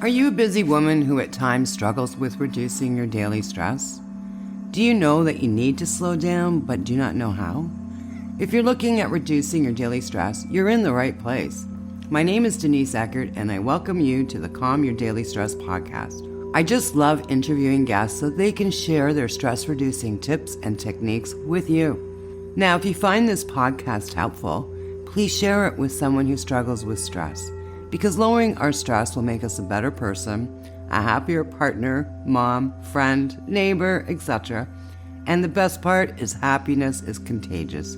Are you a busy woman who at times struggles with reducing your daily stress? Do you know that you need to slow down but do not know how? If you're looking at reducing your daily stress, you're in the right place. My name is Denise Eckert, and I welcome you to the Calm Your Daily Stress podcast. I just love interviewing guests so they can share their stress-reducing tips and techniques with you. Now, if you find this podcast helpful, please share it with someone who struggles with stress, because lowering our stress will make us a better person, a happier partner, mom, friend, neighbor, etc. And the best part is happiness is contagious.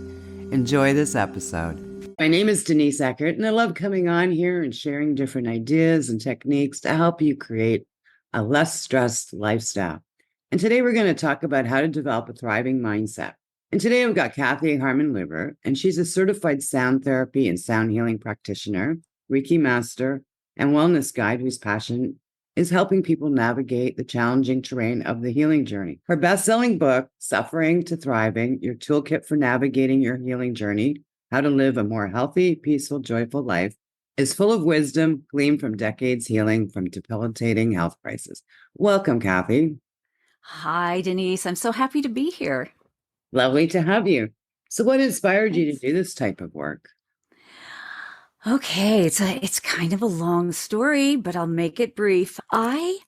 Enjoy this episode. My name is Denise Eckert, and I love coming on here and sharing different ideas and techniques to help you create a less stressed lifestyle. And today we're going to talk about how to develop a thriving mindset. And today I've got Kathy Harmon-Luber, and she's a certified sound therapy and sound healing practitioner, Reiki Master, and wellness guide whose passion is helping people navigate the challenging terrain of the healing journey. Her best-selling book, Suffering to Thriving, Your Toolkit for Navigating Your Healing Journey, How to Live a More Healthy, Peaceful, Joyful Life, is full of wisdom gleaned from decades healing from debilitating health crises. Welcome, Kathy. Hi, Denise. I'm so happy to be here. Lovely to have you. So what inspired you to do this type of work? Okay, it's kind of a long story, but I'll make it brief. I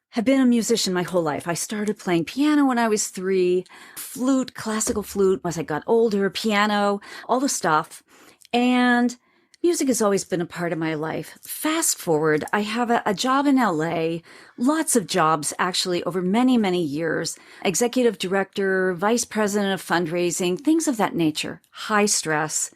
have been a musician my whole life. I started playing piano when I was 3, flute, classical flute as I got older, piano, all the stuff. And music has always been a part of my life. Fast forward, I have a job in LA, lots of jobs actually over many, many years. Executive director, vice president of fundraising, things of that nature, high stress.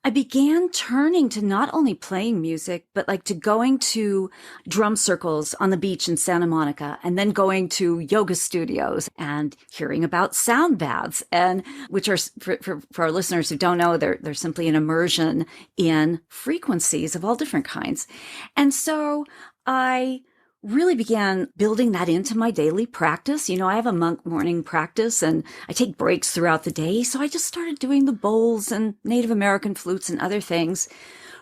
I began turning to not only playing music, but like to going to drum circles on the beach in Santa Monica, and then going to yoga studios and hearing about sound baths, and which are for our listeners who don't know, they're simply an immersion in frequencies of all different kinds. And so I really began building that into my daily practice. You know, I have a monk morning practice and I take breaks throughout the day. So I just started doing the bowls and Native American flutes and other things.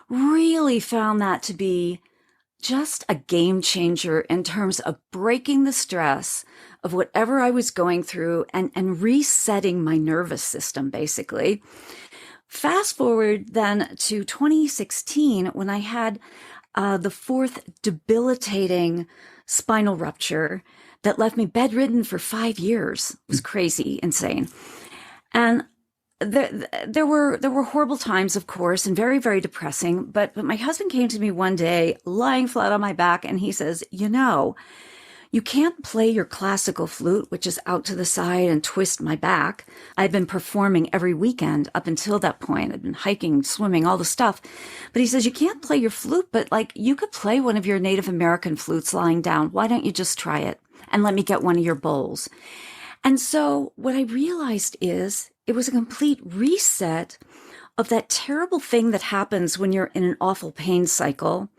Really found that to be just a game changer in terms of breaking the stress of whatever I was going through and resetting my nervous system, basically. Fast forward then to 2016 when I had the 4th debilitating spinal rupture that left me bedridden for 5 years. It was crazy, insane. And there were horrible times, of course, and very, very depressing. But my husband came to me one day, lying flat on my back, and he says, you can't play your classical flute, which is out to the side, and twist my back. I've been performing every weekend up until that point. I've been hiking, swimming, all the stuff. But he says, you can't play your flute, but like you could play one of your Native American flutes lying down. Why don't you just try it and let me get one of your bowls? And so what I realized is it was a complete reset of that terrible thing that happens when you're in an awful pain cycle.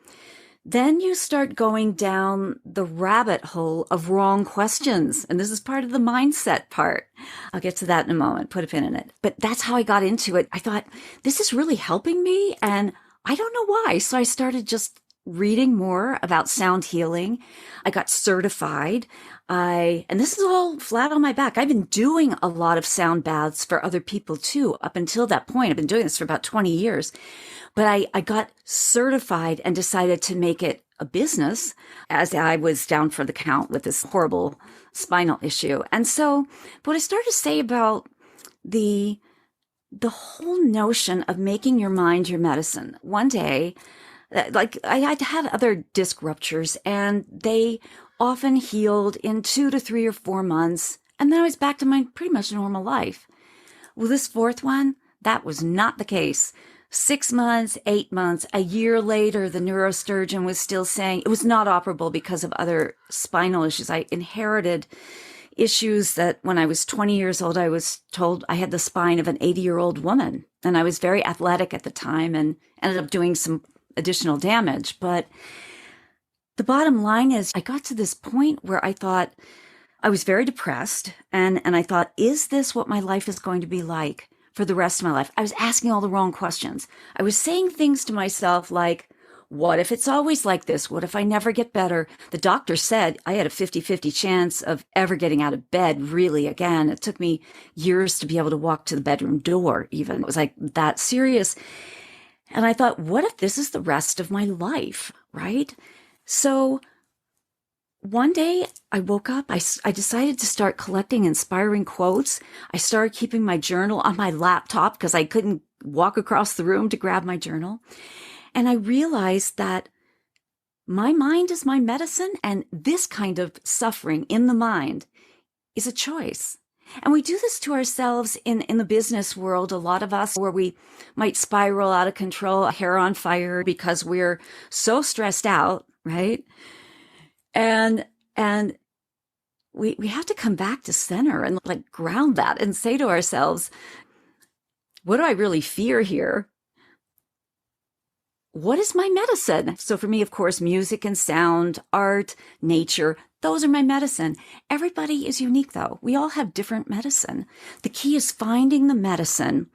Then you start going down the rabbit hole of wrong questions. And this is part of the mindset part. I'll get to that in a moment, put a pin in it. But that's how I got into it. I thought, this is really helping me. And I don't know why. So I started just reading more about sound healing. I got certified. And this is all flat on my back. I've been doing a lot of sound baths for other people too. Up until that point, I've been doing this for about 20 years. But I got certified and decided to make it a business as I was down for the count with this horrible spinal issue. And so what I started to say about the whole notion of making your mind your medicine. One day, like I had other disc ruptures and they often healed in 2 to 3 or 4 months. And then I was back to my pretty much normal life. Well, this 4th one, that was not the case. 6 months, 8 months, a year later, the neurosurgeon was still saying it was not operable because of other spinal issues. I inherited issues that when I was 20 years old, I was told I had the spine of an 80-year-old woman. And I was very athletic at the time and ended up doing some additional damage. But the bottom line is I got to this point where I thought I was very depressed. And I thought, is this what my life is going to be like for the rest of my life? I was asking all the wrong questions. I was saying things to myself like, What if it's always like this? What if I never get better? The doctor said I had a 50-50 chance of ever getting out of bed really again. It took me years to be able to walk to the bedroom door even. It was like that serious. And I thought, what if this is the rest of my life, right? So one day I woke up, I decided to start collecting inspiring quotes. I started keeping my journal on my laptop because I couldn't walk across the room to grab my journal. And I realized that my mind is my medicine, and this kind of suffering in the mind is a choice. And we do this to ourselves in the business world, a lot of us, where we might spiral out of control, hair on fire, because we're so stressed out, right? And we have to come back to center and like ground that and say to ourselves, what do I really fear here? What is my medicine? So for me, of course, music and sound, art, nature, those are my medicine. Everybody is unique, though. We all have different medicine. The key is finding the medicine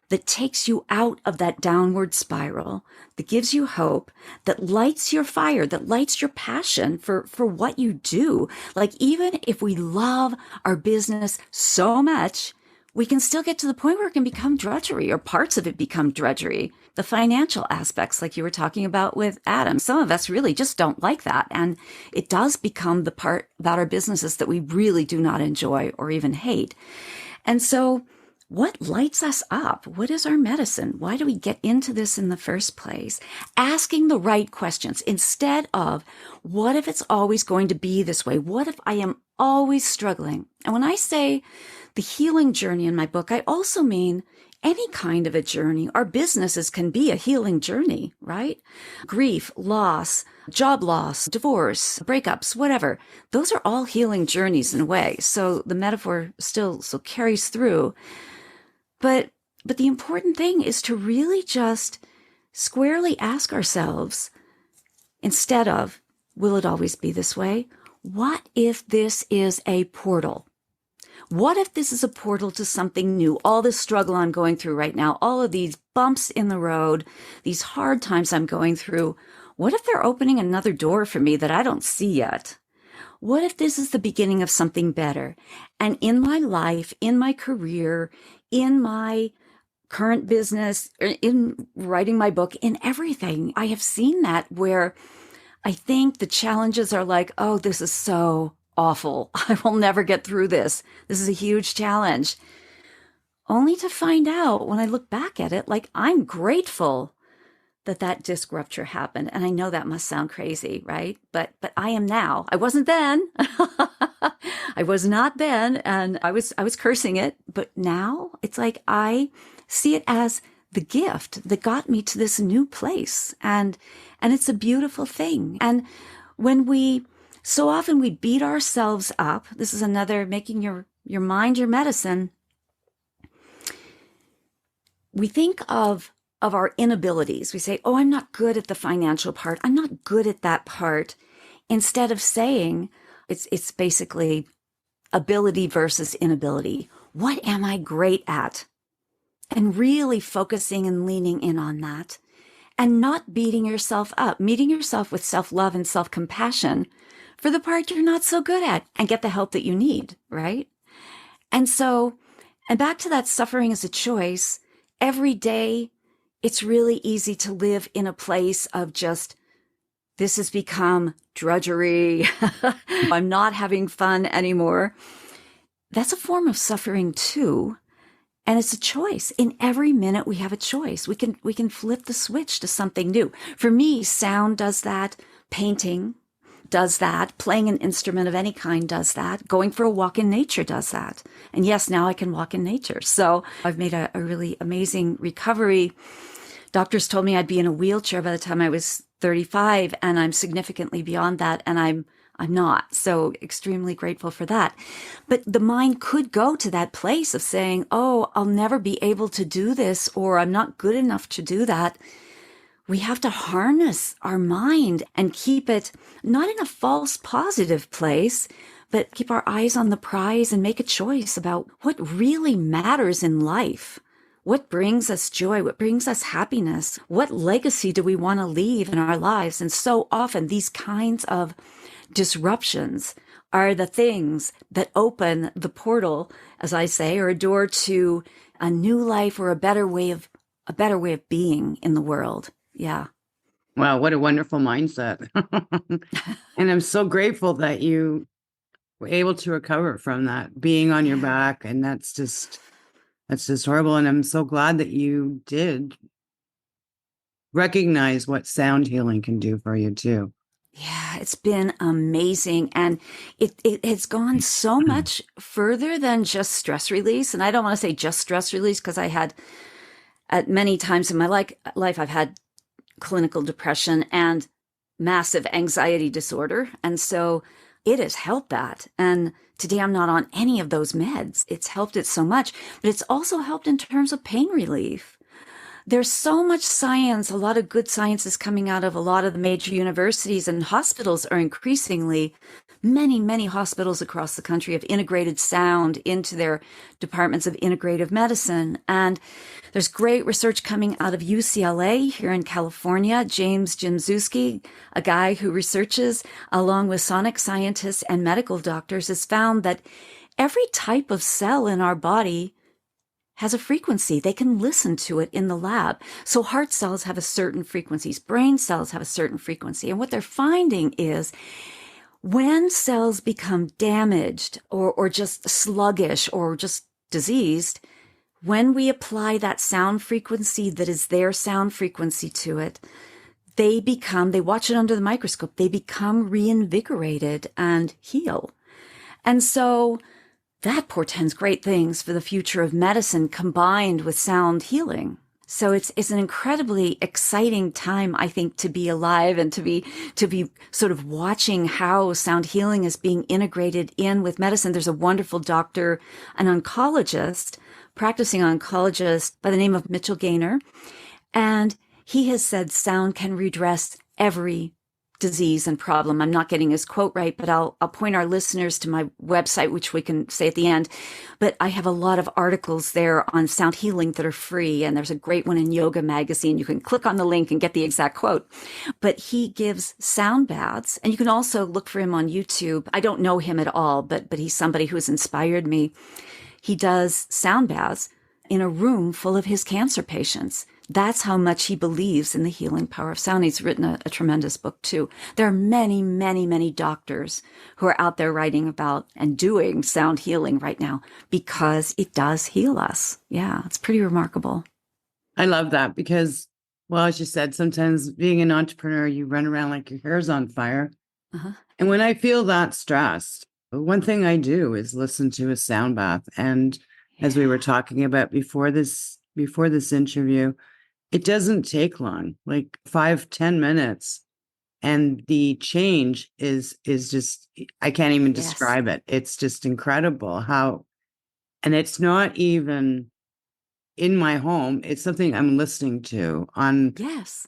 that takes you out of that downward spiral, that gives you hope, that lights your fire, that lights your passion for what you do. Like, even if we love our business so much, we can still get to the point where it can become drudgery, or parts of it become drudgery. The financial aspects, like you were talking about with Adam, some of us really just don't like that. And it does become the part about our businesses that we really do not enjoy or even hate. And so what lights us up? What is our medicine? Why do we get into this in the first place? Asking the right questions instead of, what if it's always going to be this way? What if I am always struggling? And when I say the healing journey in my book, I also mean any kind of a journey. Our businesses can be a healing journey, right? Grief, loss, job loss, divorce, breakups, whatever. Those are all healing journeys in a way. So the metaphor still carries through. But the important thing is to really just squarely ask ourselves, instead of, will it always be this way? What if this is a portal? What if this is a portal to something new? All this struggle I'm going through right now, all of these bumps in the road, these hard times I'm going through, what if they're opening another door for me that I don't see yet? What if this is the beginning of something better? And in my life, in my career, in my current business, in writing my book, in everything, I have seen that where I think the challenges are like, oh, this is so awful. I will never get through this. This is a huge challenge. Only to find out when I look back at it, like, I'm grateful that disc rupture happened. And I know that must sound crazy, right? But I am now. I wasn't then. I was not then. And I was cursing it. But now it's like I see it as the gift that got me to this new place. And it's a beautiful thing. And when so often we beat ourselves up. This is another, making your mind your medicine. We think of our inabilities. We say, oh, I'm not good at the financial part. I'm not good at that part. Instead of saying, it's basically ability versus inability. What am I great at? And really focusing and leaning in on that. And not beating yourself up, meeting yourself with self-love and self-compassion for the part you're not so good at, and get the help that you need, right? And back to that suffering as a choice, every day, it's really easy to live in a place of just, this has become drudgery. I'm not having fun anymore. That's a form of suffering too. And it's a choice. In every minute, we have a choice. We can flip the switch to something new. For me, sound does that. Painting does that. Playing an instrument of any kind does that. Going for a walk in nature does that. And yes, now I can walk in nature. So I've made a really amazing recovery. Doctors told me I'd be in a wheelchair by the time I was 35, and I'm significantly beyond that, and I'm not. So extremely grateful for that. But the mind could go to that place of saying, oh, I'll never be able to do this, or I'm not good enough to do that. We have to harness our mind and keep it not in a false positive place, but keep our eyes on the prize and make a choice about what really matters in life. What brings us joy? What brings us happiness? What legacy do we want to leave in our lives? And so often these kinds of disruptions are the things that open the portal, as I say, or a door to a new life or a better way of being in the world. Yeah. Wow, what a wonderful mindset. And I'm so grateful that you were able to recover from that being on your back. And that's just horrible. And I'm so glad that you did recognize what sound healing can do for you too. Yeah, it's been amazing. And it has gone so much further than just stress release. And I don't want to say just stress release because I had, at many times in my life, I've had clinical depression and massive anxiety disorder. And so it has helped that. And today I'm not on any of those meds. It's helped it so much, but it's also helped in terms of pain relief. There's so much science, a lot of good science is coming out of a lot of the major universities, and hospitals are increasingly, many hospitals across the country have integrated sound into their departments of integrative medicine. And there's great research coming out of UCLA here in California. James Jimzewski, a guy who researches along with sonic scientists and medical doctors, has found that every type of cell in our body has a frequency. They can listen to it in the lab. So heart cells have a certain frequencies, brain cells have a certain frequency. And what they're finding is when cells become damaged or just sluggish or just diseased, when we apply that sound frequency that is their sound frequency to it, they watch it under the microscope, they become reinvigorated and heal. And so that portends great things for the future of medicine combined with sound healing. So it's an incredibly exciting time, I think, to be alive and to be sort of watching how sound healing is being integrated in with medicine. There's a wonderful doctor, an oncologist, practicing oncologist by the name of Mitchell Gaynor, and he has said sound can redress every disease and problem. I'm not getting his quote right, but I'll point our listeners to my website, which we can say at the end. But I have a lot of articles there on sound healing that are free. And there's a great one in Yoga Magazine. You can click on the link and get the exact quote. But he gives sound baths, and you can also look for him on YouTube. I don't know him at all, but he's somebody who has inspired me. He does sound baths in a room full of his cancer patients. That's how much he believes in the healing power of sound. He's written a tremendous book too. There are many doctors who are out there writing about and doing sound healing right now because it does heal us. Yeah, it's pretty remarkable. I love that because, well, as you said, sometimes being an entrepreneur, you run around like your hair's on fire. Uh-huh. And when I feel that stressed, one thing I do is listen to a sound bath. And as we were talking about before this interview, it doesn't take long, like 5-10 minutes. And the change is just, I can't even describe it. It's just incredible how, and it's not even in my home. It's something I'm listening to on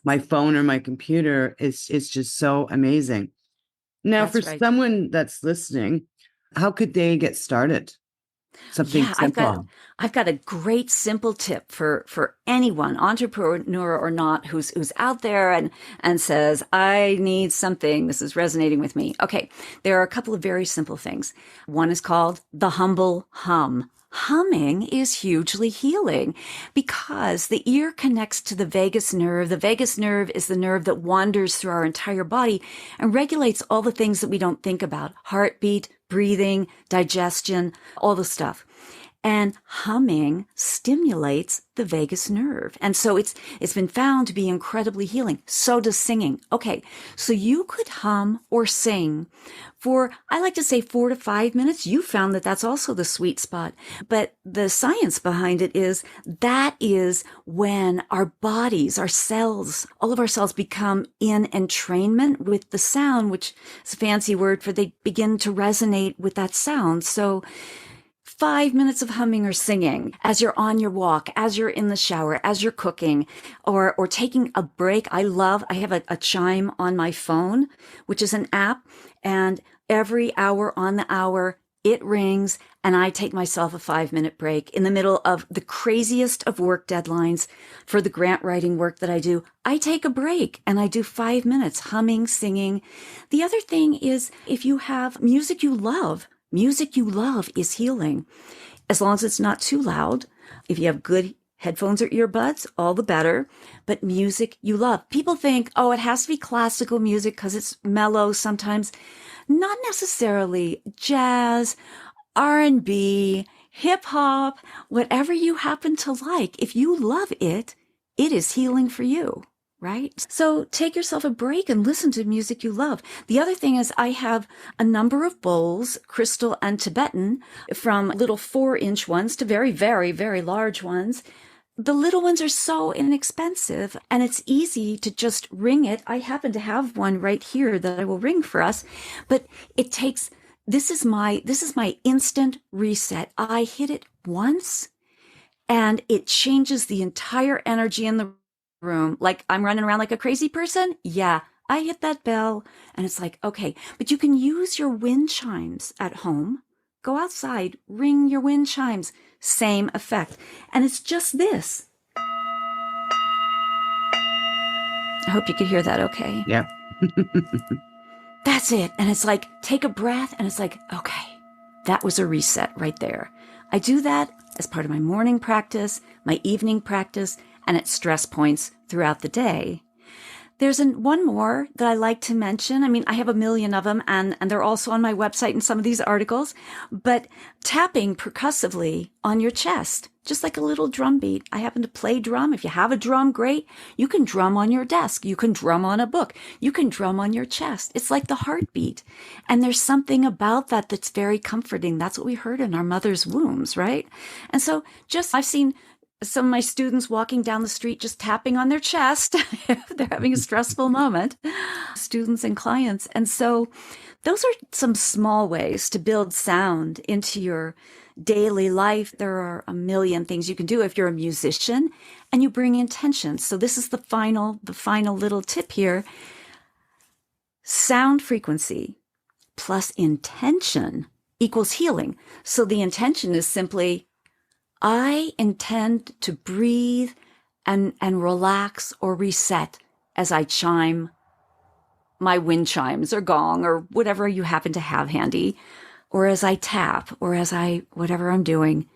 my phone or my computer. It's just so amazing. Now, for someone that's listening, how could they get started? Something simple. I've got a great simple tip for anyone, entrepreneur or not, who's out there and says, I need something. This is resonating with me. Okay. There are a couple of very simple things. One is called the humble hum. Humming is hugely healing because the ear connects to the vagus nerve. The vagus nerve is the nerve that wanders through our entire body and regulates all the things that we don't think about: heartbeat, breathing, digestion, all the stuff. And humming stimulates the vagus nerve. And so it's been found to be incredibly healing. So does singing. Okay, so you could hum or sing for, I like to say, 4 to 5 minutes. You found that that's also the sweet spot. But the science behind it is that is when our bodies, our cells, all of our cells become in entrainment with the sound, which is a fancy word for they begin to resonate with that sound. So 5 minutes of humming or singing as you're on your walk, as you're in the shower, as you're cooking, or taking a break. I have a chime on my phone, which is an app, and every hour on the hour, it rings, and I take myself a 5-minute break in the middle of the craziest of work deadlines for the grant writing work that I do. I take a break and I do 5 minutes humming, singing. The other thing is, if you have music you love is healing. As long as it's not too loud. If you have good headphones or earbuds, all the better. But music you love. People think, oh, it has to be classical music because it's mellow sometimes. Not necessarily. Jazz, R&B, hip hop, whatever you happen to like. If you love it, it is healing for you, right? So take yourself a break and listen to music you love. The other thing is I have a number of bowls, crystal and Tibetan, from little 4-inch ones to very, very, very large ones. The little ones are so inexpensive and it's easy to just ring it. I happen to have one right here that I will ring for us, but it takes, this is my instant reset. I hit it once and it changes the entire energy in the room. Like I'm running around like a crazy person. Yeah. I hit that bell and it's like, okay, but you can use your wind chimes at home. Go outside, ring your wind chimes. Same effect. And it's just this. I hope you could hear that okay. Yeah. That's it. And it's like, take a breath and it's like, okay, that was a reset right there. I do that as part of my morning practice, my evening practice, and at stress points throughout the day. There's one more that I like to mention. I mean, I have a million of them and they're also on my website in some of these articles, but tapping percussively on your chest, just like a little drum beat. I happen to play drum. If you have a drum, great. You can drum on your desk. You can drum on a book. You can drum on your chest. It's like the heartbeat. And there's something about that that's very comforting. That's what we heard in our mother's wombs, right? And so I've seen some of my students walking down the street just tapping on their chest. They're having a stressful moment, students and clients. And so those are some small ways to build sound into your daily life. There are a million things you can do if you're a musician and you bring intention. So this is the final little tip here. Sound frequency plus intention equals healing. So the intention is simply, I intend to breathe and relax or reset as I chime my wind chimes or gong or whatever you happen to have handy, or as I tap or as whatever I'm doing.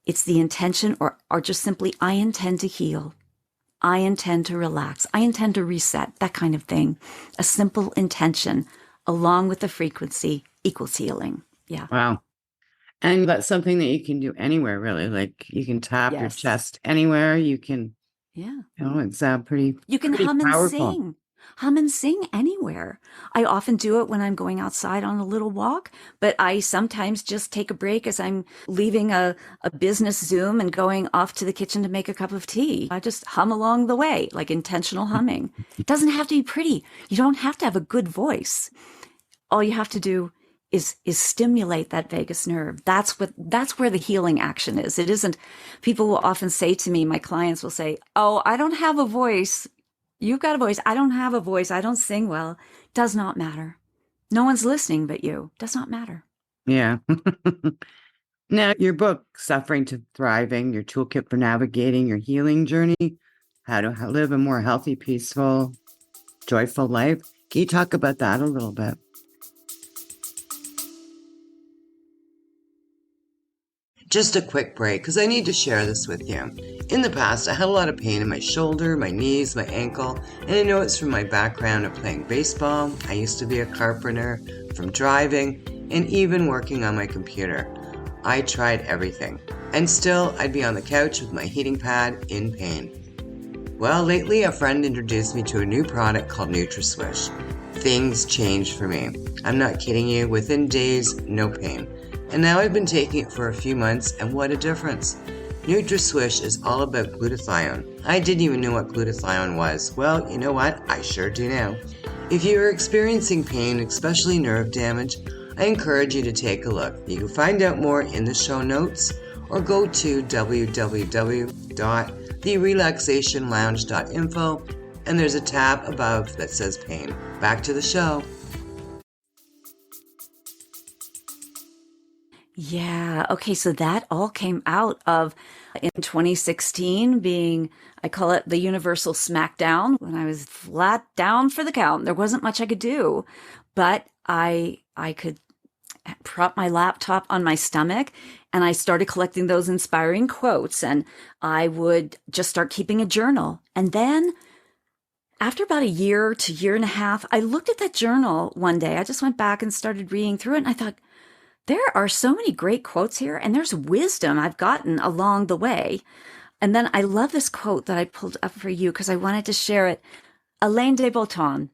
It's the intention or just simply, I intend to heal. I intend to relax. I intend to reset, that kind of thing. A simple intention along with the frequency equals healing. Yeah. Wow. And that's something that you can do anywhere, really. Like you can tap your chest anywhere. You can, it's pretty. You can pretty hum powerful. and sing. Hum and sing anywhere. I often do it when I'm going outside on a little walk, but I sometimes just take a break as I'm leaving a business Zoom and going off to the kitchen to make a cup of tea. I just hum along the way, like intentional humming. It doesn't have to be pretty. You don't have to have a good voice. All you have to do is stimulate that vagus nerve. That's where the healing action is. It isn't, people will often say to me, my clients will say, oh, I don't have a voice. You've got a voice. I don't have a voice. I don't sing well. Does not matter. No one's listening but you. Does not matter. Yeah. Now, your book, Suffering to Thriving, your toolkit for navigating your healing journey, how to live a more healthy, peaceful, joyful life. Can you talk about that a little bit? Just a quick break, because I need to share this with you. In the past, I had a lot of pain in my shoulder, my knees, my ankle, and I know it's from my background of playing baseball. I used to be a carpenter, from driving, and even working on my computer. I tried everything, and still I'd be on the couch with my heating pad in pain. Well, lately a friend introduced me to a new product called NutriSwish. Things changed for me. I'm not kidding you, within days, no pain. And now I've been taking it for a few months, and what a difference. NutriSwish is all about glutathione. I didn't even know what glutathione was. Well, you know what? I sure do now. If you are experiencing pain, especially nerve damage, I encourage you to take a look. You can find out more in the show notes or go to www.therelaxationlounge.info and there's a tab above that says pain. Back to the show. Yeah. Okay. So that all came out of in 2016 being, I call it the universal smackdown when I was flat down for the count. There wasn't much I could do, but I could prop my laptop on my stomach and I started collecting those inspiring quotes and I would just start keeping a journal. And then after about a year to year and a half, I looked at that journal one day. I just went back and started reading through it and I thought, there are so many great quotes here, and there's wisdom I've gotten along the way. And then I love this quote that I pulled up for you because I wanted to share it. Alain de Botton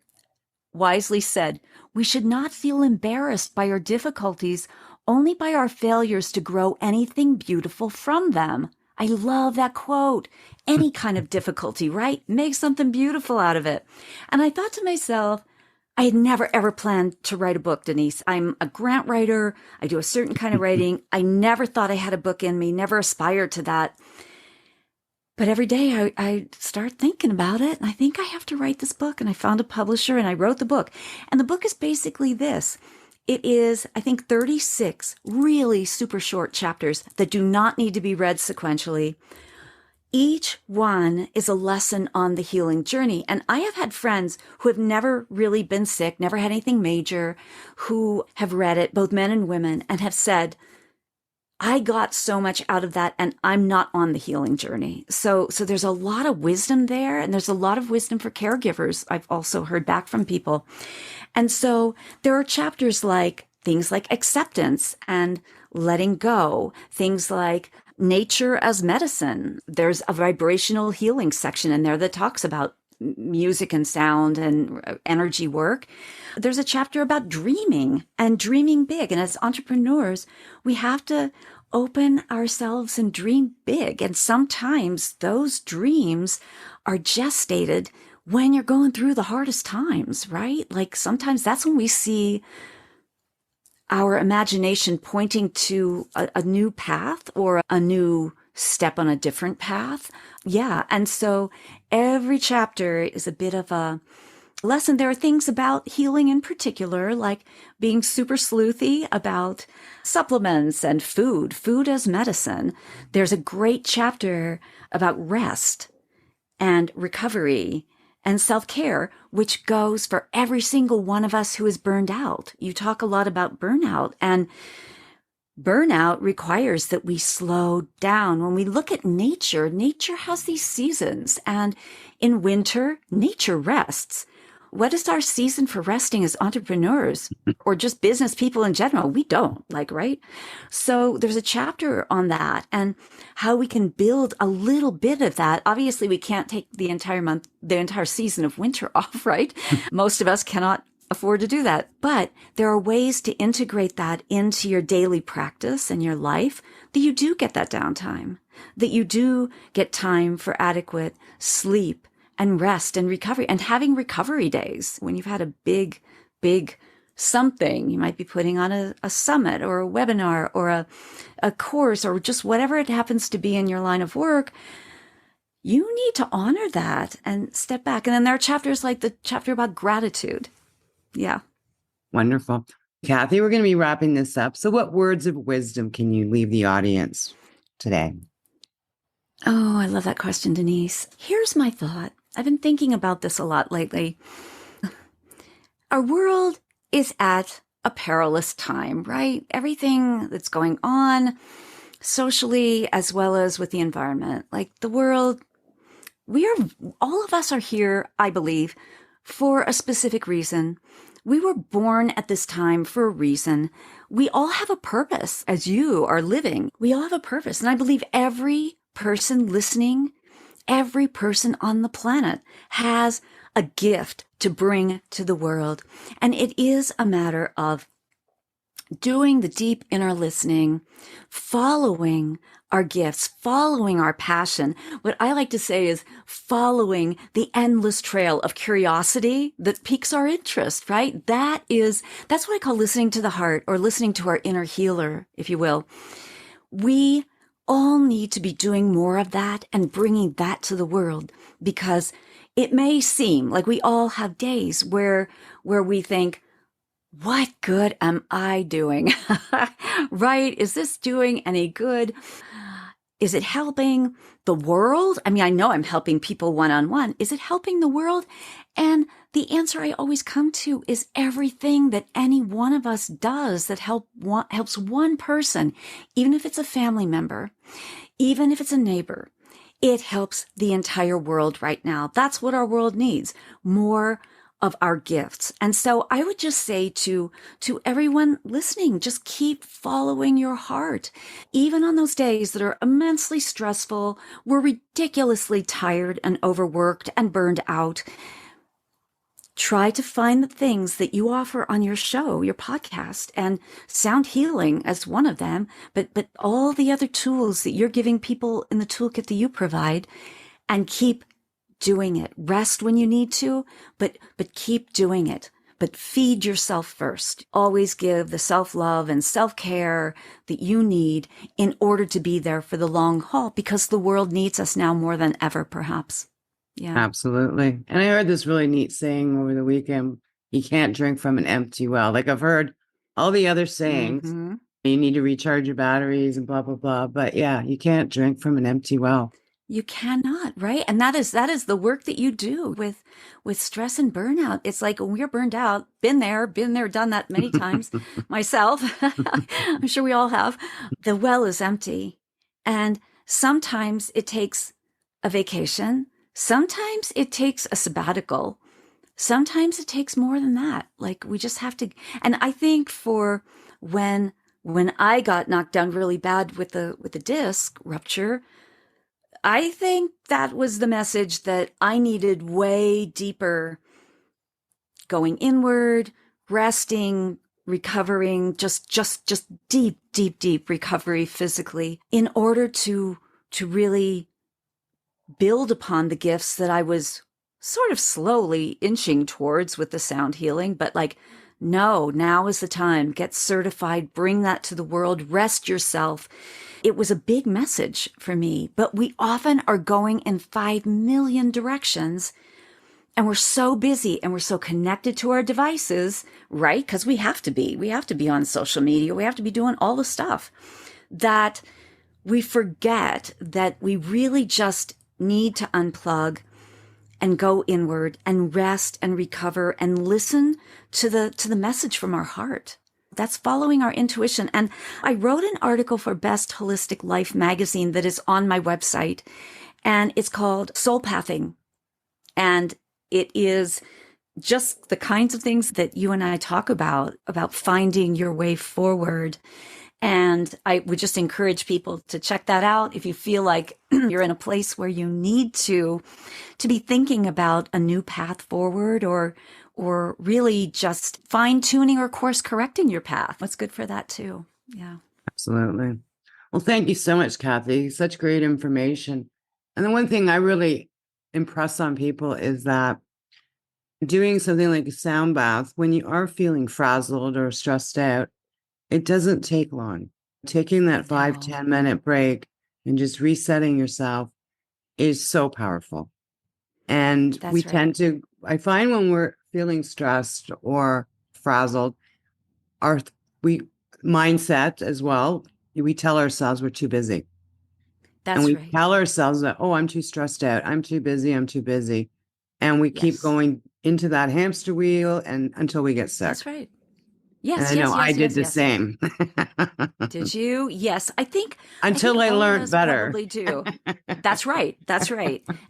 wisely said, "We should not feel embarrassed by our difficulties, only by our failures to grow anything beautiful from them." I love that quote. Any kind of difficulty, right? Make something beautiful out of it. And I thought to myself, I had never, ever planned to write a book, Denise. I'm a grant writer. I do a certain kind of writing. I never thought I had a book in me, never aspired to that. But every day I start thinking about it, and I think I have to write this book. And I found a publisher, and I wrote the book. And the book is basically this. It is, I think, 36 really super short chapters that do not need to be read sequentially. Each one is a lesson on the healing journey. And I have had friends who have never really been sick, never had anything major, who have read it, both men and women, and have said, I got so much out of that and I'm not on the healing journey. So there's a lot of wisdom there, and there's a lot of wisdom for caregivers. I've also heard back from people. And so there are chapters like things like acceptance and letting go, things like nature as medicine. There's a vibrational healing section in there that talks about music and sound and energy work. There's a chapter about dreaming and dreaming big. And as entrepreneurs, we have to open ourselves and dream big. And sometimes those dreams are gestated when you're going through the hardest times, right? Like sometimes that's when we see our imagination pointing to a new path or a new step on a different path. Yeah. And so every chapter is a bit of a lesson. There are things about healing in particular, like being super sleuthy about supplements and food as medicine. There's a great chapter about rest and recovery and self-care, which goes for every single one of us who is burned out. You talk a lot about burnout, and burnout requires that we slow down. When we look at nature, nature has these seasons, and in winter, nature rests. What is our season for resting as entrepreneurs or just business people in general? We don't, right? So there's a chapter on that and how we can build a little bit of that. Obviously, we can't take the entire month, the entire season of winter off, right? Most of us cannot afford to do that. But there are ways to integrate that into your daily practice and your life that you do get that downtime, that you do get time for adequate sleep and rest and recovery, and having recovery days when you've had a big something. You might be putting on a summit or a webinar or a course or just whatever it happens to be in your line of work. You need to honor that and step back. And then there are chapters like the chapter about gratitude. Yeah. Wonderful. Kathy, we're going to be wrapping this up. So what words of wisdom can you leave the audience today? Oh, I love that question, Denise. Here's my thought. I've been thinking about this a lot lately. Our world is at a perilous time, right? Everything that's going on socially as well as with the environment, like the world, all of us are here, I believe, for a specific reason. We were born at this time for a reason. We all have a purpose as you are living. We all have a purpose. And I believe every person listening, every person on the planet has a gift to bring to the world. And it is a matter of doing the deep inner listening, following our gifts, following our passion. What I like to say is following the endless trail of curiosity that piques our interest, right? That's what I call listening to the heart, or listening to our inner healer, if you will. We all need to be doing more of that and bringing that to the world, because it may seem like we all have days where we think, what good am I doing? Right? Is this doing any good? Is it helping the world? I mean, I know I'm helping people one-on-one. Is it helping the world? And the answer I always come to is everything that any one of us does that helps one person, even if it's a family member, even if it's a neighbor, it helps the entire world right now. That's what our world needs, more of our gifts. And so I would just say to everyone listening, just keep following your heart. Even on those days that are immensely stressful, we're ridiculously tired and overworked and burned out. Try to find the things that you offer on your show, your podcast, and sound healing as one of them, but all the other tools that you're giving people in the toolkit that you provide, and keep doing it. Rest when you need to, but keep doing it. But feed yourself first. Always give the self-love and self-care that you need in order to be there for the long haul, because the world needs us now more than ever, perhaps. Yeah. Absolutely. And I heard this really neat saying over the weekend, you can't drink from an empty well. Like I've heard all the other sayings, you need to recharge your batteries and blah, blah, blah. But yeah, you can't drink from an empty well. You cannot, right? And that is the work that you do with stress and burnout. It's like when we're burned out, been there, done that many times myself. I'm sure we all have. The well is empty. And sometimes it takes a vacation. Sometimes it takes a sabbatical. Sometimes it takes more than that. Like we just have to. And I think for when I got knocked down really bad with the disc rupture, I think that was the message that I needed way deeper, going inward, resting, recovering, just deep recovery physically in order to really build upon the gifts that I was sort of slowly inching towards with the sound healing. But like, no, now is the time. Get certified, bring that to the world, rest yourself. It was a big message for me, but we often are going in 5 million directions, and we're so busy and we're so connected to our devices, right? Because we have to be on social media. We have to be doing all the stuff that we forget that we really just need to unplug and go inward and rest and recover and listen to the message from our heart. That's following our intuition. And I wrote an article for Best Holistic Life magazine that is on my website, and it's called Soul Pathing. And it is just the kinds of things that you and I talk about finding your way forward. And I would just encourage people to check that out if you feel like you're in a place where you need to be thinking about a new path forward, or really just fine-tuning or course-correcting your path. What's good for that too. Yeah. Absolutely. Well, thank you so much, Kathy. Such great information. And the one thing I really impress on people is that doing something like a sound bath, when you are feeling frazzled or stressed out, it doesn't take long. Taking that 5-10 minute break and just resetting yourself is so powerful. And That's we right. tend to, I find when we're feeling stressed or frazzled, our mindset as well, we tell ourselves we're too busy. That's and we right. tell ourselves that, oh, I'm too stressed out. I'm too busy. And we keep going into that hamster wheel and until we get sick. That's right. Yes, and I know I did the same. Did you? Yes. I think until I all of learned us better. Probably do. That's right.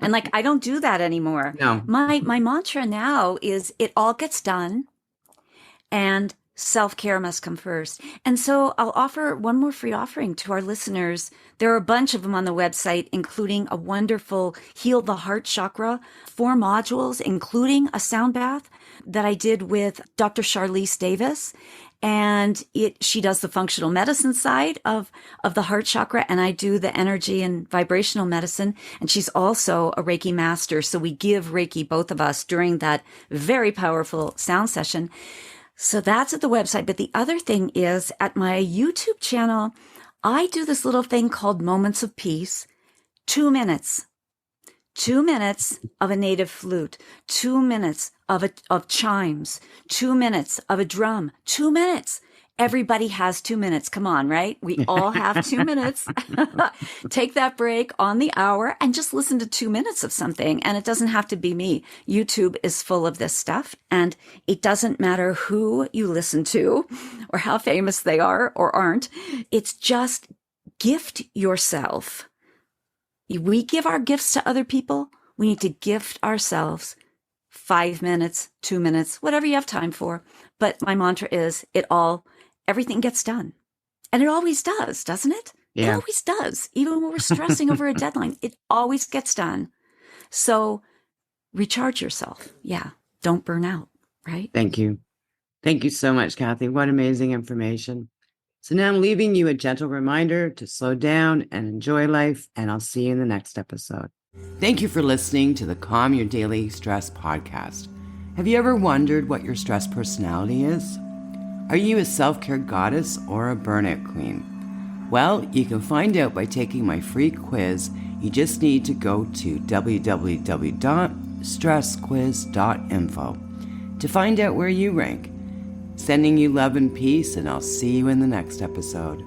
And like, I don't do that anymore. No. My mantra now is it all gets done and self-care must come first. And so I'll offer one more free offering to our listeners. There are a bunch of them on the website, including a wonderful Heal the Heart Chakra, 4 modules, including a sound bath that I did with Dr. Charlize Davis. And she does the functional medicine side of the heart chakra, and I do the energy and vibrational medicine. And she's also a Reiki Master. So we give Reiki, both of us, during that very powerful sound session. So that's at the website. But the other thing is, at my YouTube channel, I do this little thing called Moments of Peace, 2 minutes. 2 minutes of a native flute, 2 minutes of chimes, 2 minutes of a drum, 2 minutes. Everybody has 2 minutes. Come on, right? We all have 2 minutes. Take that break on the hour and just listen to 2 minutes of something. And it doesn't have to be me. YouTube is full of this stuff. And it doesn't matter who you listen to or how famous they are or aren't. It's just gift yourself. We give our gifts to other people. We need to gift ourselves 5 minutes, 2 minutes, whatever you have time for. But my mantra is everything gets done. And it always does, doesn't it? Yeah. It always does. Even when we're stressing over a deadline, it always gets done. So recharge yourself. Yeah. Don't burn out, right? Thank you. Thank you so much, Kathy. What amazing information. So now I'm leaving you a gentle reminder to slow down and enjoy life, and I'll see you in the next episode. Thank you for listening to the Calm Your Daily Stress podcast. Have you ever wondered what your stress personality is? Are you a self-care goddess or a burnout queen? Well, you can find out by taking my free quiz. You just need to go to www.stressquiz.info to find out where you rank. Sending you love and peace, and I'll see you in the next episode.